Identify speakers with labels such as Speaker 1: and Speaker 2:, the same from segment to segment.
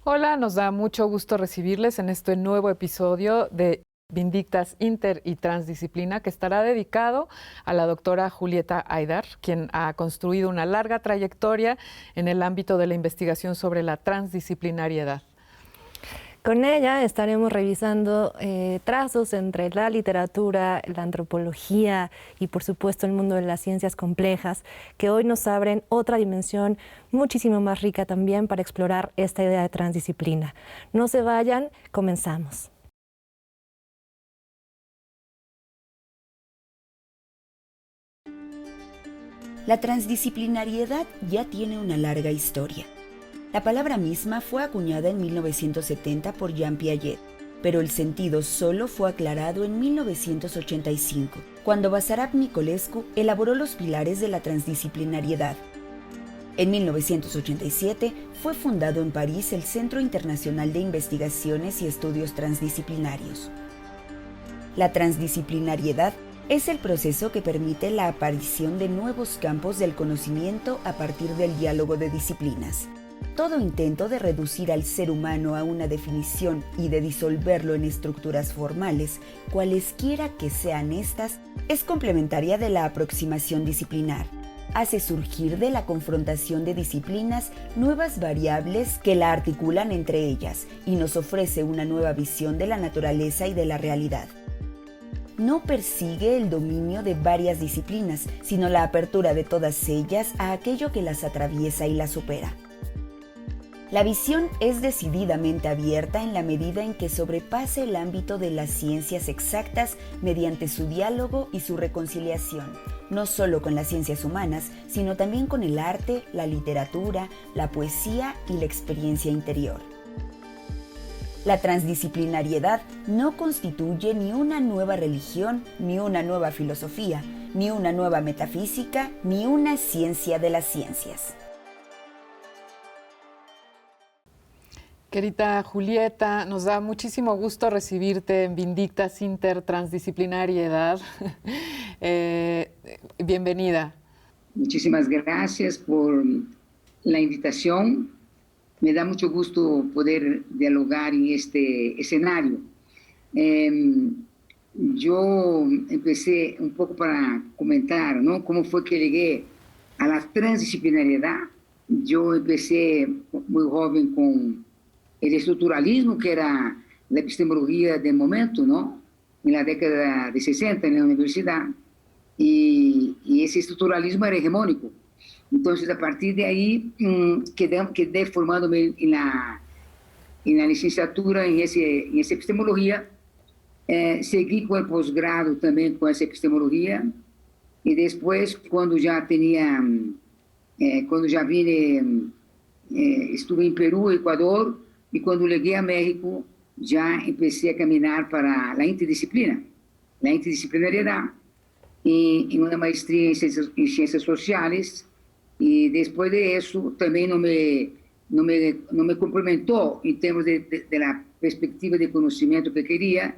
Speaker 1: Hola, nos da mucho gusto recibirles en este nuevo episodio de Vindictas Inter y Transdisciplina, que estará dedicado a la doctora Julieta Aydar, quien ha construido una larga trayectoria en el ámbito de la investigación sobre la transdisciplinariedad.
Speaker 2: Con ella estaremos revisando trazos entre la literatura, la antropología y por supuesto el mundo de las ciencias complejas, que hoy nos abren otra dimensión muchísimo más rica también para explorar esta idea de transdisciplina. No se vayan, comenzamos.
Speaker 3: La transdisciplinariedad ya tiene una larga historia. La palabra misma fue acuñada en 1970 por Jean Piaget, pero el sentido solo fue aclarado en 1985, cuando Basarab Nicolescu elaboró los pilares de la transdisciplinariedad. En 1987 fue fundado en París el Centro Internacional de Investigaciones y Estudios Transdisciplinarios. La transdisciplinariedad es el proceso que permite la aparición de nuevos campos del conocimiento a partir del diálogo de disciplinas. Todo intento de reducir al ser humano a una definición y de disolverlo en estructuras formales, cualesquiera que sean estas, es complementaria de la aproximación disciplinar. Hace surgir de la confrontación de disciplinas nuevas variables que la articulan entre ellas y nos ofrece una nueva visión de la naturaleza y de la realidad. No persigue el dominio de varias disciplinas, sino la apertura de todas ellas a aquello que las atraviesa y las supera. La visión es decididamente abierta en la medida en que sobrepasa el ámbito de las ciencias exactas mediante su diálogo y su reconciliación, no solo con las ciencias humanas, sino también con el arte, la literatura, la poesía y la experiencia interior. La transdisciplinariedad no constituye ni una nueva religión, ni una nueva filosofía, ni una nueva metafísica, ni una ciencia de las ciencias.
Speaker 1: Querida Julieta, nos da muchísimo gusto recibirte en Vindictas Inter Transdisciplinariedad. Bienvenida.
Speaker 4: Muchísimas gracias por la invitación. Me da mucho gusto poder dialogar en este escenario. Yo empecé un poco para comentar, ¿no? Cómo fue que llegué a la transdisciplinariedad. Yo empecé muy joven con el estructuralismo, que era la epistemología del momento, ¿no? En la década de 60 en la universidad. Y ese estructuralismo era hegemónico. Entonces, a partir de ahí, quedé formándome en la licenciatura en esa epistemología. Seguí con el posgrado también con esa epistemología. Y después, cuando ya vine, estuve en Perú, Ecuador, y cuando llegué a México, ya empecé a caminar para la interdisciplinariedad, en una maestría en ciencias sociales. Y después de eso también no me complementó en términos de la perspectiva de conocimiento que quería,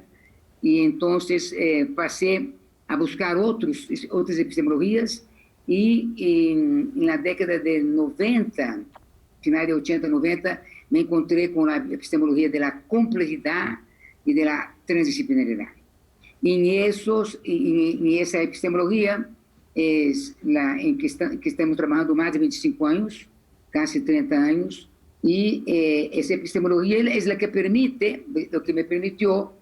Speaker 4: y entonces pasé a buscar otras epistemologías, y en la década de 90, final de 80, 90, me encontré con la epistemología de la complejidad y de la transdisciplinariedad. Y en esa epistemología es en que estamos trabajando más de 25 años, casi 30 años, y esa epistemología es la que me permitió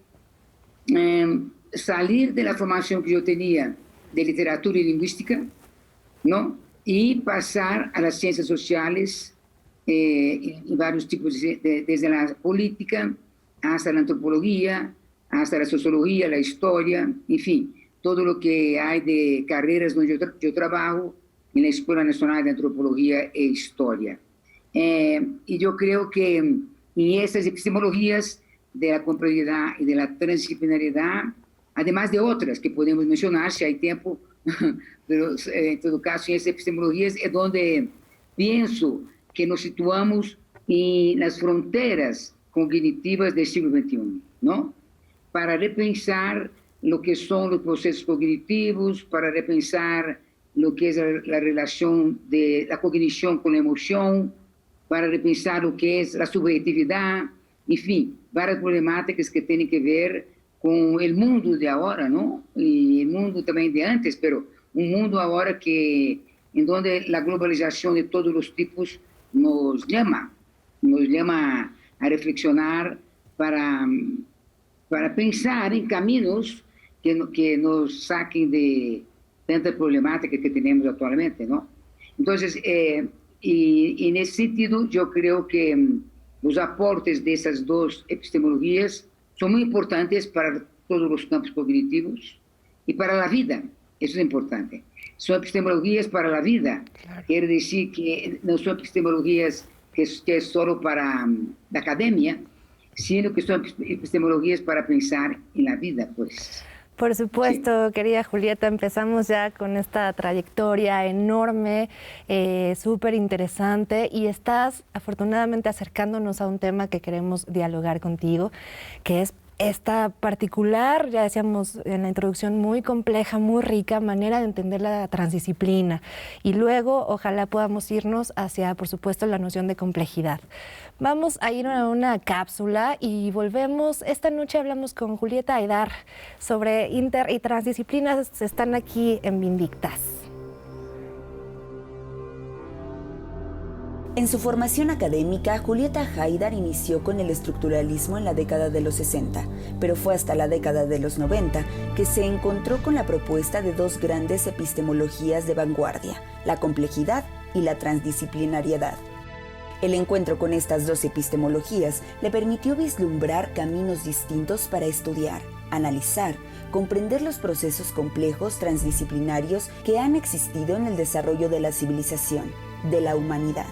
Speaker 4: salir de la formación que yo tenía de literatura y lingüística, ¿no? Y pasar a las ciencias sociales, en varios tipos, desde la política hasta la antropología, hasta la sociología, la historia, en fin, todo lo que hay de carreras donde yo trabajo en la Escuela Nacional de Antropología e Historia. Y yo creo que en estas epistemologías de la complejidad y de la transdisciplinariedad, además de otras que podemos mencionar si hay tiempo, pero en todo caso en esas epistemologías es donde pienso que nos situamos en las fronteras cognitivas del siglo XXI, ¿no? Para repensar lo que son los procesos cognitivos, para repensar lo que es la relación de la cognición con la emoción, para repensar lo que es la subjetividad, en fin, varias problemáticas que tienen que ver con el mundo de ahora, ¿no? Y el mundo también de antes, pero un mundo ahora en donde la globalización de todos los tipos nos llama a reflexionar para pensar en caminos que nos saquen de tanta problemática que tenemos actualmente, ¿no? Entonces, y en ese sentido, yo creo que los aportes de esas dos epistemologías son muy importantes para todos los campos cognitivos y para la vida. Eso es importante. Son epistemologías para la vida. Claro. Quiere decir que no son epistemologías que es solo para la academia, sino que son epistemologías para pensar en la vida, pues.
Speaker 2: Por supuesto, sí. Querida Julieta, empezamos ya con esta trayectoria enorme, súper interesante, y estás afortunadamente acercándonos a un tema que queremos dialogar contigo, que es esta particular, ya decíamos en la introducción, muy compleja, muy rica manera de entender la transdisciplina. Y luego, ojalá podamos irnos hacia, por supuesto, la noción de complejidad. Vamos a ir a una cápsula y volvemos. Esta noche hablamos con Julieta Aydar sobre inter y transdisciplinas. Están aquí en Vindictas.
Speaker 3: En su formación académica, Julieta Aydar inició con el estructuralismo en la década de los 60, pero fue hasta la década de los 90 que se encontró con la propuesta de dos grandes epistemologías de vanguardia, la complejidad y la transdisciplinariedad. El encuentro con estas dos epistemologías le permitió vislumbrar caminos distintos para estudiar, analizar, comprender los procesos complejos transdisciplinarios que han existido en el desarrollo de la civilización, de la humanidad.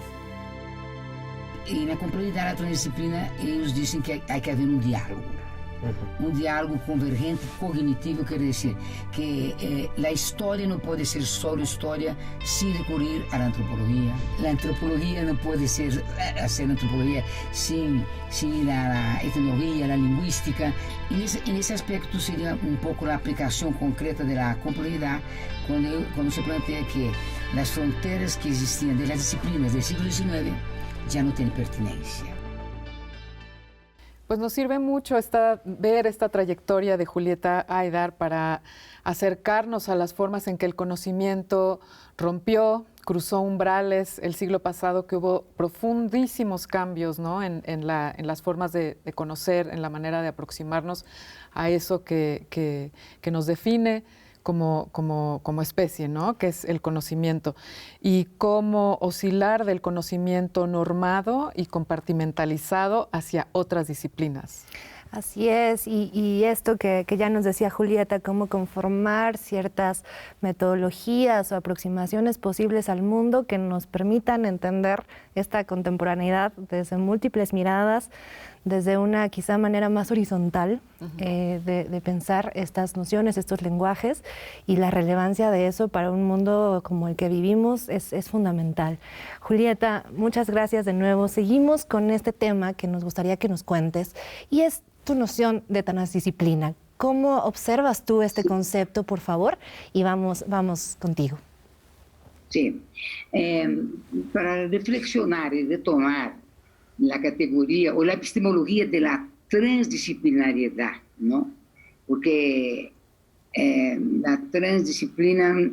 Speaker 5: E na complexidade da transdisciplina, eles dizem que há que haver um diálogo. Um diálogo convergente, cognitivo, quer dizer que a história não pode ser só história sem recorrer à antropologia. A antropologia não pode ser antropologia sem ir à etnologia, à linguística. E nesse aspecto seria um pouco a aplicação concreta da complexidade, quando se planteia que as fronteiras que existiam das disciplinas do século XIX ya no tiene pertinencia.
Speaker 1: Pues nos sirve mucho ver esta trayectoria de Julieta Aydar para acercarnos a las formas en que el conocimiento rompió, cruzó umbrales el siglo pasado, que hubo profundísimos cambios, ¿no? en las formas de conocer, en la manera de aproximarnos a eso que nos define como especie, ¿no? Que es el conocimiento, y cómo oscilar del conocimiento normado y compartimentalizado hacia otras disciplinas.
Speaker 2: Así es, y esto que ya nos decía Julieta, cómo conformar ciertas metodologías o aproximaciones posibles al mundo que nos permitan entender esta contemporaneidad desde múltiples miradas, desde una quizá manera más horizontal de pensar estas nociones, estos lenguajes, y la relevancia de eso para un mundo como el que vivimos es fundamental. Julieta, muchas gracias de nuevo. Seguimos con este tema que nos gustaría que nos cuentes, y es tu noción de transdisciplina. ¿Cómo observas tú este concepto, por favor? Y vamos contigo.
Speaker 4: Sí, para reflexionar y retomar la categoría o la epistemología de la transdisciplinariedad, ¿no? Porque la transdisciplina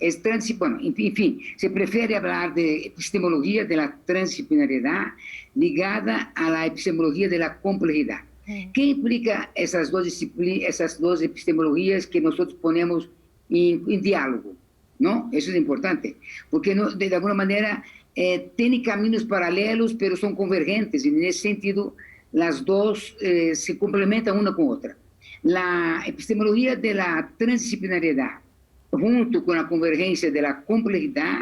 Speaker 4: es bueno, en fin, se prefiere hablar de epistemología de la transdisciplinariedad ligada a la epistemología de la complejidad. ¿Qué implica esas dos epistemologías que nosotros ponemos en diálogo? ¿No? Eso es importante, porque de alguna manera tienen caminos paralelos, pero son convergentes, y en ese sentido las dos se complementan una con otra. La epistemología de la transdisciplinariedad, junto con la convergencia de la complejidad,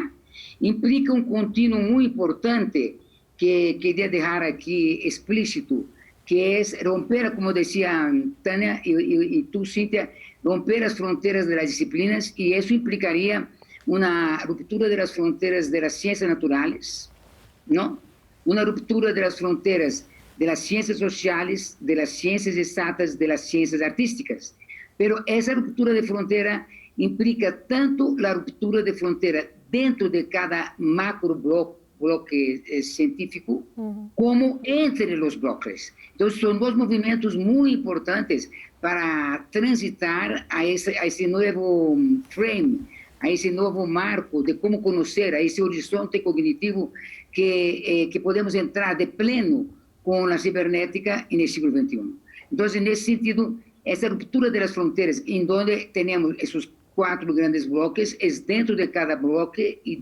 Speaker 4: implica un continuo muy importante que quería dejar aquí explícito, que es romper, como decía Tania y tú, Cintia, romper las fronteras de las disciplinas, y eso implicaría una ruptura de las fronteras de las ciencias naturales, ¿no? Una ruptura de las fronteras de las ciencias sociales, de las ciencias exactas, de las ciencias artísticas. Pero esa ruptura de frontera implica tanto la ruptura de frontera dentro de cada macro bloque científico, como entre los bloques. Entonces, son dos movimientos muy importantes para transitar a ese nuevo frame, a ese nuevo marco de cómo conocer, a ese horizonte cognitivo que podemos entrar de pleno con la cibernética en el siglo XXI. Entonces, en ese sentido, esa ruptura de las fronteras, en donde tenemos esos 4 grandes bloques, es dentro de cada bloque y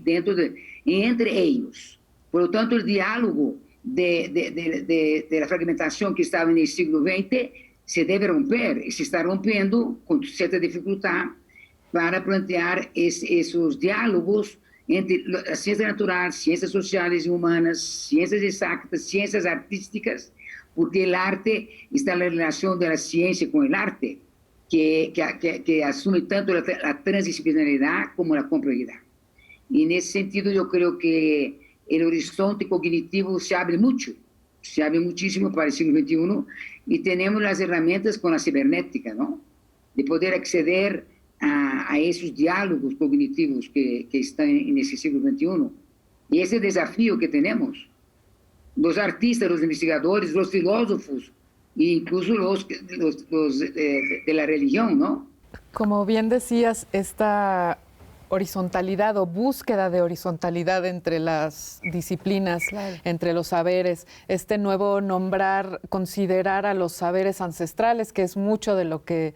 Speaker 4: entre ellos. Por lo tanto, el diálogo de la fragmentación que estaba en el siglo XX se debe romper, y se está rompiendo con cierta dificultad para plantear esos diálogos entre la ciencia natural, ciencias sociales y humanas, ciencias exactas, ciencias artísticas, porque el arte está en la relación de la ciencia con el arte, que asume tanto la transdisciplinaridad como la complejidad. Y en ese sentido yo creo que el horizonte cognitivo se abre mucho, se abre muchísimo para el siglo XXI, y tenemos las herramientas con la cibernética, ¿no? De poder acceder a esos diálogos cognitivos que están en ese siglo XXI. Y ese desafío que tenemos, los artistas, los investigadores, los filósofos, e incluso los de la religión, ¿no?
Speaker 1: Como bien decías, esta horizontalidad o búsqueda de horizontalidad entre las disciplinas, claro, entre los saberes, este nuevo nombrar, considerar a los saberes ancestrales, que es mucho de lo que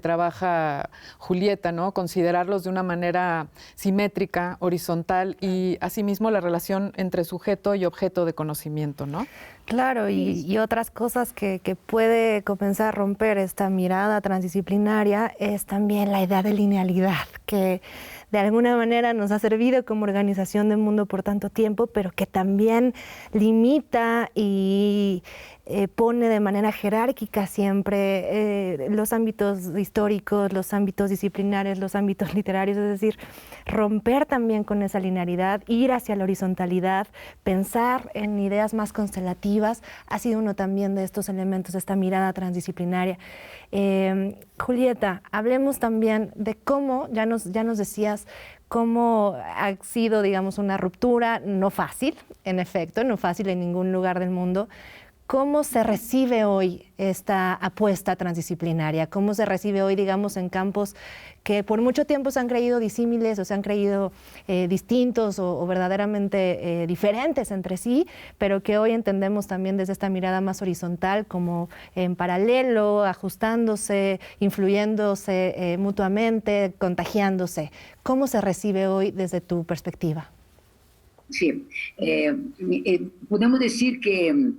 Speaker 1: trabaja Julieta, ¿no? Considerarlos de una manera simétrica, horizontal, y asimismo la relación entre sujeto y objeto de conocimiento, ¿no?
Speaker 2: Claro, y otras cosas que puede comenzar a romper esta mirada transdisciplinaria es también la idea de linealidad, que de alguna manera nos ha servido como organización del mundo por tanto tiempo, pero que también limita y pone de manera jerárquica siempre los ámbitos históricos, los ámbitos disciplinares, los ámbitos literarios, es decir, romper también con esa linealidad, ir hacia la horizontalidad, pensar en ideas más constelativas, ha sido uno también de estos elementos de esta mirada transdisciplinaria. Julieta, hablemos también de cómo, ya nos decías, cómo ha sido, digamos, una ruptura no fácil, en efecto, no fácil en ningún lugar del mundo. ¿Cómo se recibe hoy esta apuesta transdisciplinaria? ¿Cómo se recibe hoy, digamos, en campos que por mucho tiempo se han creído disímiles o se han creído distintos o verdaderamente diferentes entre sí, pero que hoy entendemos también desde esta mirada más horizontal, como en paralelo, ajustándose, influyéndose mutuamente, contagiándose? ¿Cómo se recibe hoy desde tu perspectiva?
Speaker 4: Sí, podemos decir que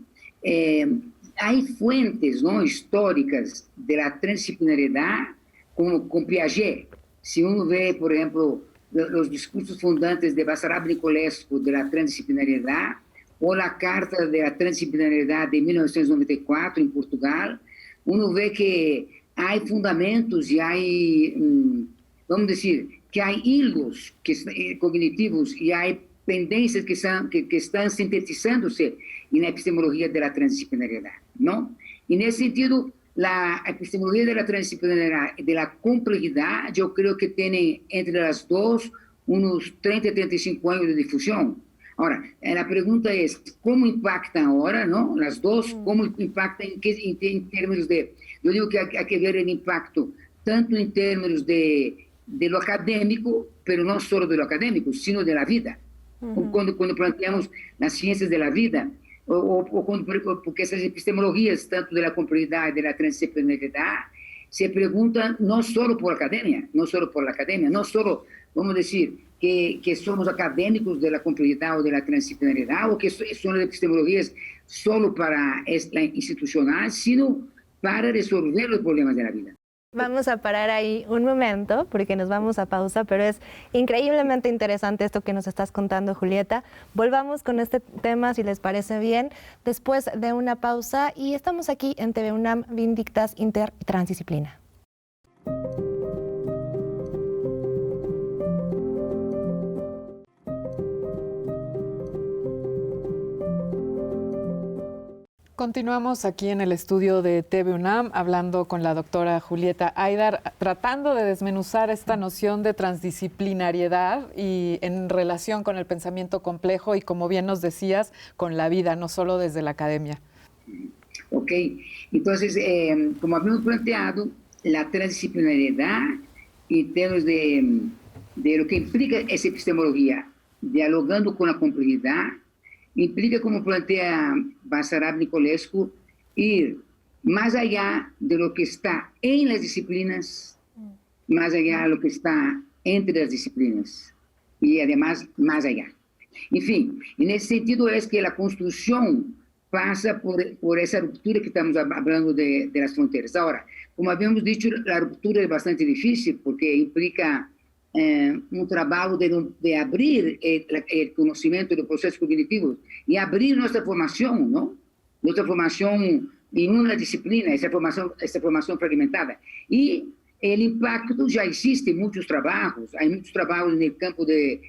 Speaker 4: hay fuentes, ¿no?, históricas de la transdisciplinariedad, como con Piaget. Si uno ve, por ejemplo, los discursos fundantes de Basarab Nicolescu de la transdisciplinariedad, o la Carta de la Transdisciplinariedad de 1994 en Portugal, uno ve que hay fundamentos y hay, vamos decir, que hay hilos cognitivos y hay pendencias que están sintetizándose en la epistemología de la transdisciplinariedad, ¿no? En ese sentido, la epistemología de la transdisciplinariedad y de la complejidad, yo creo que tiene entre las dos unos 30 a 35 años de difusión. Ahora, la pregunta es, ¿cómo impactan ahora, no? Las dos, ¿cómo impactan en términos de... Yo digo que hay que ver el impacto tanto en términos de lo académico, pero no solo de lo académico, sino de la vida. Cuando planteamos las ciencias de la vida, porque esas epistemologías, tanto de la complejidad y de la transdisciplinariedad, se preguntan no solo por la academia, no solo, vamos a decir, que somos académicos de la complejidad o de la transdisciplinariedad, o que son epistemologías solo para la institucional, sino para resolver los problemas de la vida.
Speaker 2: Vamos a parar ahí un momento porque nos vamos a pausa, pero es increíblemente interesante esto que nos estás contando, Julieta. Volvamos con este tema, si les parece bien, después de una pausa, y estamos aquí en TV UNAM, Vindictas Inter y Transdisciplina.
Speaker 1: Continuamos aquí en el estudio de TV UNAM hablando con la doctora Julieta Aydar, tratando de desmenuzar esta noción de transdisciplinariedad y en relación con el pensamiento complejo y, como bien nos decías, con la vida, no solo desde la academia.
Speaker 4: Ok, entonces, como habíamos planteado, la transdisciplinariedad en términos de lo que implica esa epistemología, dialogando con la complejidad, implica, como plantea Basarab Nicolescu, ir más allá de lo que está en las disciplinas, más allá de lo que está entre las disciplinas y además más allá. En fin, en ese sentido es que la construcción pasa por esa ruptura que estamos hablando de las fronteras. Ahora, como habíamos dicho, la ruptura es bastante difícil porque implica un trabajo de abrir el conocimiento de procesos cognitivos y abrir nuestra formación, ¿no? Nuestra formación en una disciplina, esa formación fragmentada. Y el impacto ya existe en muchos trabajos. Hay muchos trabajos en el campo de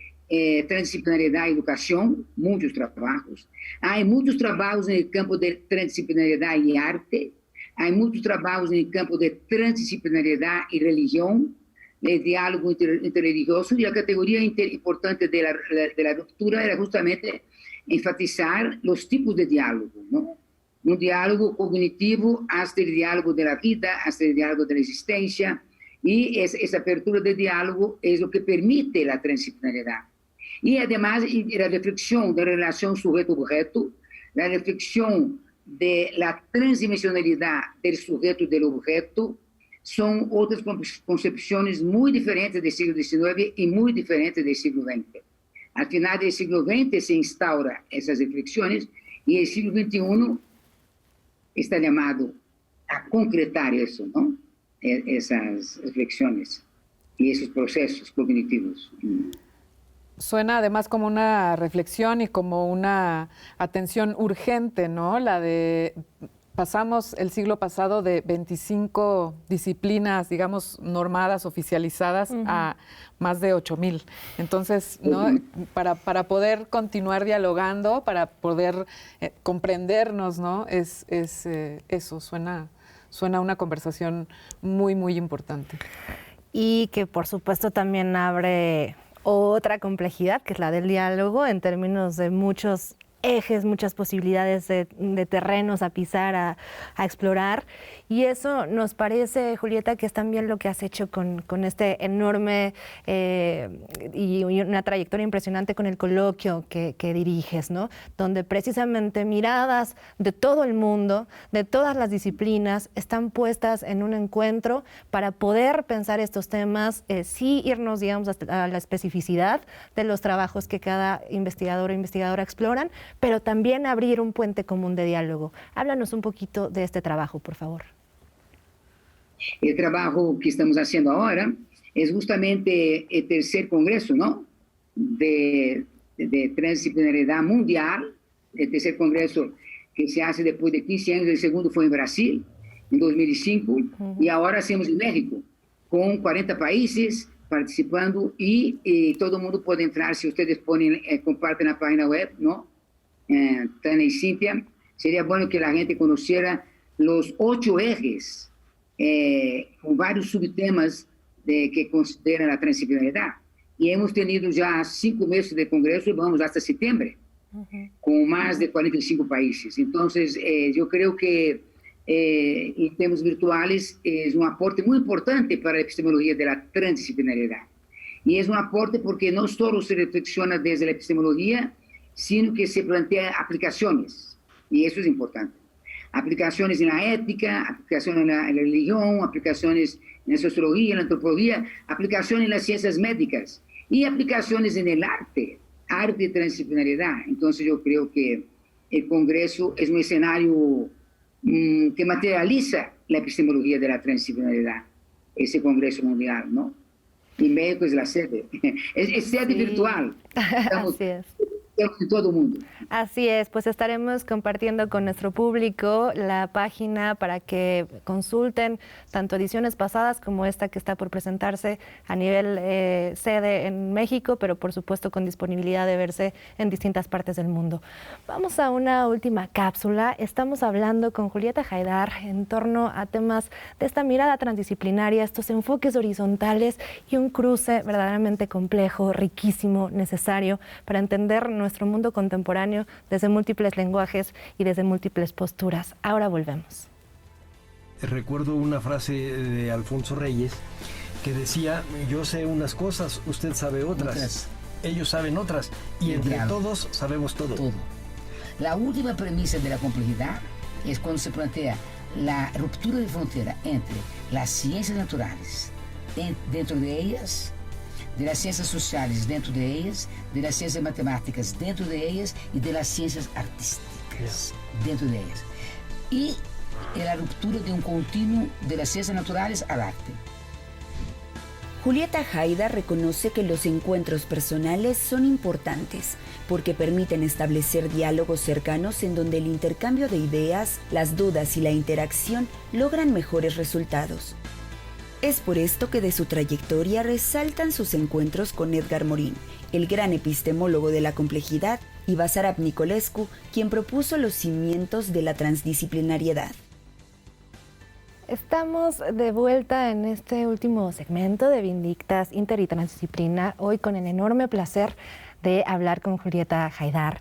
Speaker 4: transdisciplinariedad y educación, muchos trabajos. Hay muchos trabajos en el campo de transdisciplinariedad y arte. Hay muchos trabajos en el campo de transdisciplinariedad y religión, el diálogo interreligioso, y la categoría importante de la ruptura era justamente enfatizar los tipos de diálogo, ¿no? Un diálogo cognitivo hasta el diálogo de la vida, hasta el diálogo de la existencia, y esa apertura de diálogo es lo que permite la transdisciplinariedad. Y además la reflexión de la relación sujeto-objeto, la reflexión de la transdimensionalidad del sujeto y del objeto, son otras concepciones muy diferentes del siglo XIX y muy diferentes del siglo XX. Al final del siglo XX se instauran esas reflexiones y el siglo XXI está llamado a concretar eso, ¿no? Esas reflexiones y esos procesos cognitivos.
Speaker 1: Suena además como una reflexión y como una atención urgente, ¿no? La de... Pasamos el siglo pasado de 25 disciplinas, digamos, normadas, oficializadas, a más de 8,000. Entonces, ¿no? Para poder continuar dialogando, para poder comprendernos, ¿no? Eso, suena una conversación muy, muy importante.
Speaker 2: Y que, por supuesto, también abre otra complejidad, que es la del diálogo, en términos de muchos ejes, muchas posibilidades de terrenos a pisar, a explorar. Y eso nos parece, Julieta, que es también lo que has hecho con este enorme y una trayectoria impresionante con el coloquio que diriges, ¿no? Donde precisamente miradas de todo el mundo, de todas las disciplinas, están puestas en un encuentro para poder pensar estos temas, sí irnos, digamos, a la especificidad de los trabajos que cada investigador o investigadora exploran, pero también abrir un puente común de diálogo. Háblanos un poquito de este trabajo, por favor.
Speaker 4: El trabajo que estamos haciendo ahora es justamente el tercer congreso, ¿no? de transdisciplinariedad mundial, el tercer congreso que se hace después de 15 años. El segundo fue en Brasil, en 2005, y ahora hacemos en México, con 40 países participando, y todo el mundo puede entrar. Si ustedes comparten la página web, ¿no? Tania y Cintia, sería bueno que la gente conociera los 8 ejes con varios subtemas que consideran la transdisciplinariedad. Y hemos tenido ya 5 meses de congreso y vamos hasta septiembre, con más de 45 países. Entonces, yo creo que en temas virtuales es un aporte muy importante para la epistemología de la transdisciplinariedad. Y es un aporte porque no solo se reflexiona desde la epistemología, sino que se plantea aplicaciones, y eso es importante. Aplicaciones en la ética, aplicaciones en la religión, aplicaciones en la sociología, en la antropología, aplicaciones en las ciencias médicas y aplicaciones en el arte y transdisciplinariedad. Entonces yo creo que el Congreso es un escenario que materializa la epistemología de la transdisciplinariedad, ese Congreso Mundial, ¿no? Y México es la sede, es sede virtual. Estamos,
Speaker 2: así es.
Speaker 4: en todo el mundo.
Speaker 2: Así es, pues estaremos compartiendo con nuestro público la página para que consulten tanto ediciones pasadas como esta que está por presentarse a nivel sede en México, pero por supuesto con disponibilidad de verse en distintas partes del mundo. Vamos a una última cápsula. Estamos hablando con Julieta Haidar en torno a temas de esta mirada transdisciplinaria, estos enfoques horizontales y un cruce verdaderamente complejo, riquísimo, necesario para entender nuestro mundo contemporáneo desde múltiples lenguajes y desde múltiples posturas. Ahora volvemos.
Speaker 6: Recuerdo una frase de Alfonso Reyes que decía: yo sé unas cosas, usted sabe otras, ellos saben otras, y entre todos sabemos todo.
Speaker 5: La última premisa de la complejidad es cuando se plantea la ruptura de frontera entre las ciencias naturales, dentro de ellas, de las ciencias sociales dentro de ellas, de las ciencias matemáticas dentro de ellas y de las ciencias artísticas dentro de ellas. Y la ruptura de un continuo de las ciencias naturales al arte.
Speaker 3: Julieta Haidar reconoce que los encuentros personales son importantes porque permiten establecer diálogos cercanos en donde el intercambio de ideas, las dudas y la interacción logran mejores resultados. Es por esto que de su trayectoria resaltan sus encuentros con Edgar Morin, el gran epistemólogo de la complejidad, y Basarab Nicolescu, quien propuso los cimientos de la transdisciplinariedad.
Speaker 2: Estamos de vuelta en este último segmento de Vindictas Inter y Transdisciplina, hoy con el enorme placer de hablar con Julieta Haidar.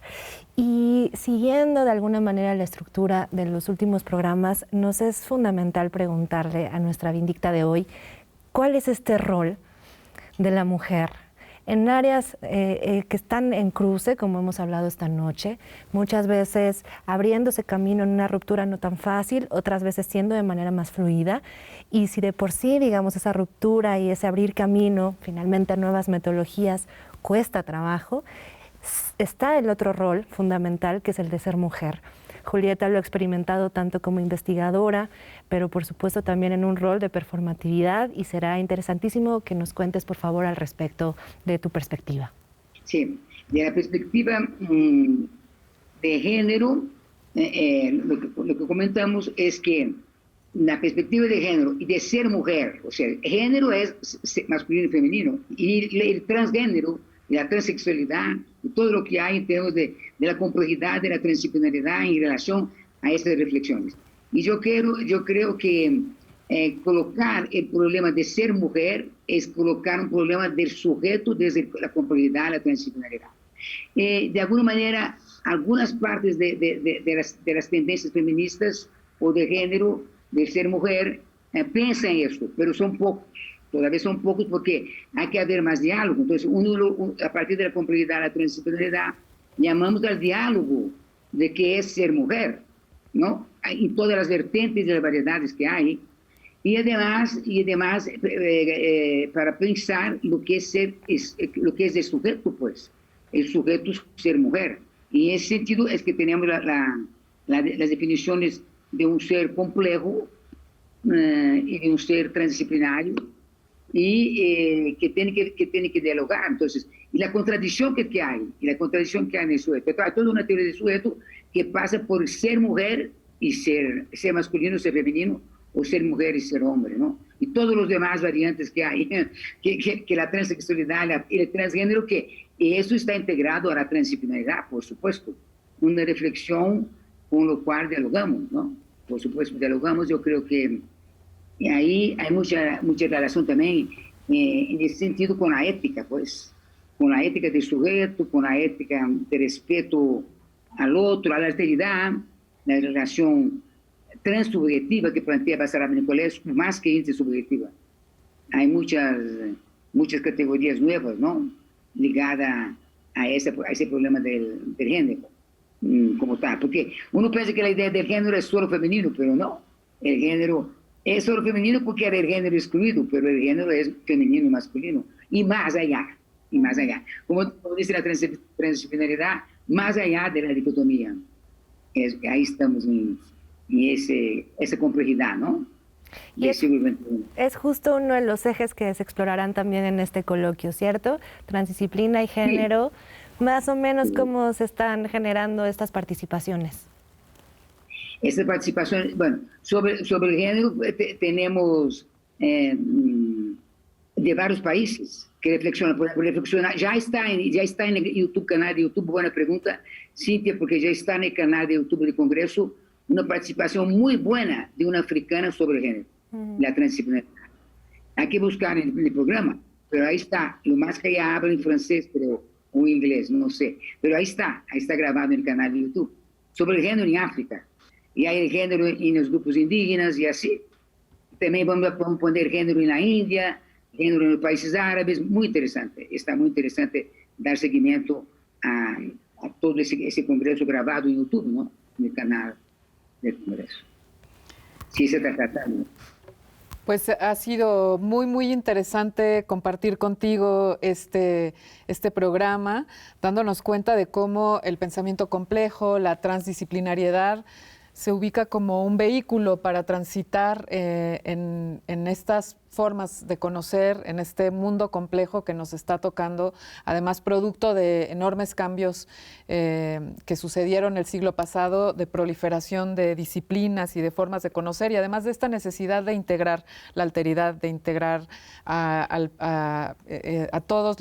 Speaker 2: Y siguiendo de alguna manera la estructura de los últimos programas, nos es fundamental preguntarle a nuestra Vindicta de hoy, ¿cuál es este rol de la mujer en áreas que están en cruce, como hemos hablado esta noche, muchas veces abriéndose camino en una ruptura no tan fácil, otras veces siendo de manera más fluida? Y si de por sí, digamos, esa ruptura y ese abrir camino finalmente a nuevas metodologías cuesta trabajo, está el otro rol fundamental, que es el de ser mujer. Julieta lo ha experimentado tanto como investigadora, pero por supuesto también en un rol de performatividad, y será interesantísimo que nos cuentes, por favor, al respecto de tu perspectiva.
Speaker 4: Sí, de la perspectiva de género, lo que comentamos es que la perspectiva de género y de ser mujer, o sea, género es masculino y femenino, y el transgénero, la transexualidad y todo lo que hay en términos de la complejidad de la transdisciplinaridad en relación a estas reflexiones. Y yo creo que colocar el problema de ser mujer es colocar un problema del sujeto desde la complejidad, la transdisciplinaridad. De alguna manera, algunas partes de las tendencias feministas o de género, de ser mujer, piensan eso, pero son pocos. Todavía son pocos porque hay que haber más diálogo. Entonces, a partir de la complejidad, la transdisciplinaridad, llamamos al diálogo de qué es ser mujer, ¿no? En todas las vertientes y las variedades que hay. Y además para pensar lo que es lo que es el sujeto, pues. El sujeto es ser mujer. Y en ese sentido es que tenemos las definiciones de un ser complejo y de un ser transdisciplinario, y que tiene que dialogar. Entonces, y la contradicción que hay en el sujeto. Hay toda una teoría del sujeto que pasa por ser mujer y ser masculino, ser femenino, o ser mujer y ser hombre, ¿no? Y todos los demás variantes que hay, que la transexualidad y el transgénero, que eso está integrado a la transdisciplinaridad, por supuesto. Una reflexión con lo cual dialogamos, ¿no? Por supuesto, dialogamos. Yo creo que y ahí hay mucha relación también en ese sentido con la ética, pues, con la ética del sujeto, con la ética de respeto al otro, a la alteridad, la relación transsubjetiva que plantea Basarab Nicolescu, más que intersubjetiva. Hay muchas categorías nuevas, ¿no?, ligadas a ese problema del género, como tal. Porque uno piensa que la idea del género es solo femenino, pero no. El género es solo femenino porque era el género excluido, pero el género es femenino y masculino. Y más allá. Como dice la transdisciplinaridad, más allá de la dicotomía. Ahí estamos en esa complejidad, ¿no?
Speaker 2: Y es justo uno de los ejes que se explorarán también en este coloquio, ¿cierto? Transdisciplina y género, sí. Más o menos, ¿cómo se están generando estas participaciones?
Speaker 4: Esta participación, bueno, sobre el género tenemos de varios países que reflexionan. Ya está en el YouTube, canal de YouTube, buena pregunta, Cintia, porque ya está en el canal de YouTube del Congreso una participación muy buena de una africana sobre el género, la transdisciplinaridad. Hay que buscar en el programa, pero ahí está. Lo más que ella habla en francés, o inglés, no sé. Pero ahí está grabado en el canal de YouTube. Sobre el género en África. Y hay el género en los grupos indígenas y así. También vamos a poner género en la India, género en los países árabes. Muy interesante. Está muy interesante dar seguimiento a todo ese congreso grabado en YouTube, ¿no? En el canal del Congreso. Sí, se está tratando.
Speaker 1: Pues ha sido muy, muy interesante compartir contigo este programa, dándonos cuenta de cómo el pensamiento complejo, la transdisciplinariedad, se ubica como un vehículo para transitar en estas formas de conocer, en este mundo complejo que nos está tocando, además producto de enormes cambios que sucedieron el siglo pasado, de proliferación de disciplinas y de formas de conocer, y además de esta necesidad de integrar la alteridad, de integrar a todos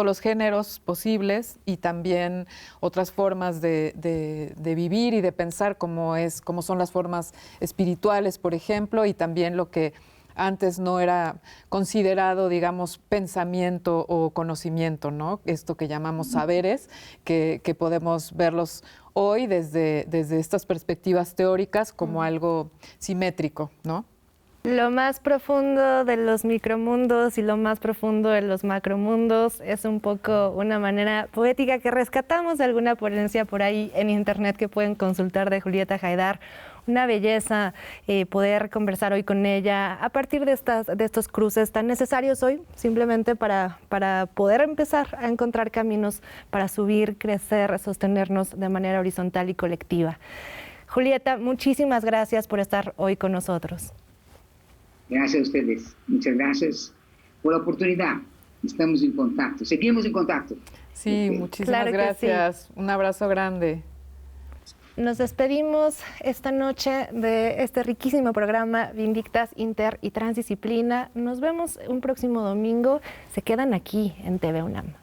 Speaker 1: los géneros posibles y también otras formas de vivir y de pensar como son las formas espirituales, por ejemplo, y también lo que antes no era considerado, digamos, pensamiento o conocimiento, ¿no? Esto que llamamos saberes, que podemos verlos hoy desde estas perspectivas teóricas como algo simétrico, ¿no?
Speaker 2: Lo más profundo de los micromundos y lo más profundo de los macromundos es un poco una manera poética que rescatamos de alguna ponencia por ahí en internet que pueden consultar de Julieta Haidar. Una belleza poder conversar hoy con ella a partir de estos cruces tan necesarios hoy, simplemente para poder empezar a encontrar caminos para subir, crecer, sostenernos de manera horizontal y colectiva. Julieta, muchísimas gracias por estar hoy con nosotros.
Speaker 4: Gracias a ustedes. Muchas gracias por la oportunidad. Estamos en contacto. Seguimos en contacto.
Speaker 1: Sí, muchísimas gracias. Sí. Un abrazo grande.
Speaker 2: Nos despedimos esta noche de este riquísimo programa Vindictas, Inter y Transdisciplina. Nos vemos un próximo domingo. Se quedan aquí en TV UNAM.